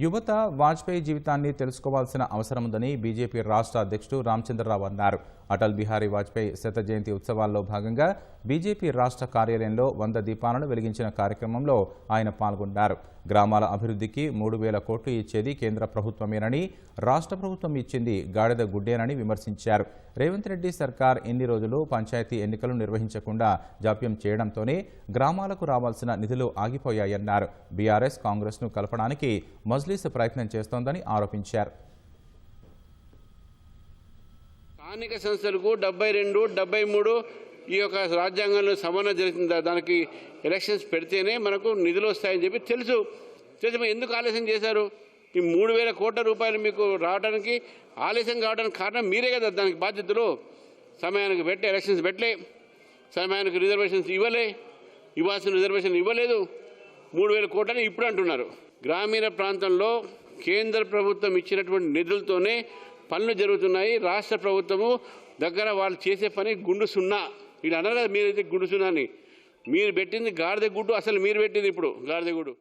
యువత వాజ్పేయి జీవితాన్ని తెలుసుకోవాల్సిన అవసరముందని బీజేపీ రాష్ట్ర అధ్యక్షుడు రామచంద్రరావు అన్నారు. అటల్ బిహారీ వాజ్పేయి శత జయంతి ఉత్సవాల్లో భాగంగా బీజేపీ రాష్ట్ర కార్యాలయంలో 100 దీపాలను వెలిగించిన కార్యక్రమంలో ఆయన పాల్గొన్నారు. గ్రామాల అభివృద్ధికి 3,000 కోట్లు ఇచ్చేది కేంద్ర ప్రభుత్వమేనని, రాష్ట్ర ప్రభుత్వం ఇచ్చింది గాడిద గుడ్డేనని విమర్శించారు. రేవంత్ రెడ్డి సర్కార్ ఇన్ని రోజులు పంచాయతీ ఎన్నికలు నిర్వహించకుండా జాప్యం చేయడంతోనే గ్రామాలకు రావాల్సిన నిధులు ఆగిపోయాయన్నారు. బీఆర్ఎస్ కాంగ్రెస్ను కలపడానికి మజ్లిస్ ప్రయత్నం చేస్తోందని ఆరోపించారు. స్థానిక సంస్థలకు 72, 73 ఈ యొక్క రాజ్యాంగంలో సవరణ జరిగింది. దానికి ఎలక్షన్స్ పెడితేనే మనకు నిధులు వస్తాయని చెప్పి తెలుసు. ఎందుకు ఆలస్యం చేశారు? ఈ 3,000 కోట్ల రూపాయలు మీకు రావడానికి ఆలస్యం కావడానికి కారణం మీరే కదా. దానికి బాధ్యతలు సమయానికి ఎలక్షన్స్ పెట్టలే, సమయానికి రిజర్వేషన్స్ ఇవ్వాల్సిన రిజర్వేషన్ ఇవ్వలేదు. 3,000 కోట్లని ఇప్పుడు అంటున్నారు. గ్రామీణ ప్రాంతంలో కేంద్ర ప్రభుత్వం ఇచ్చినటువంటి నిధులతోనే పనులు జరుగుతున్నాయి. రాష్ట్ర ప్రభుత్వము దగ్గర వాళ్ళు చేసే పని గుండు సున్నా. వీళ్ళు అన్నారు కదా మీరైతే గుండు సున్నా అని. మీరు పెట్టింది గాడిద గుడ్డు, అసలు మీరు పెట్టింది ఇప్పుడు గాడిద గుడ్డు.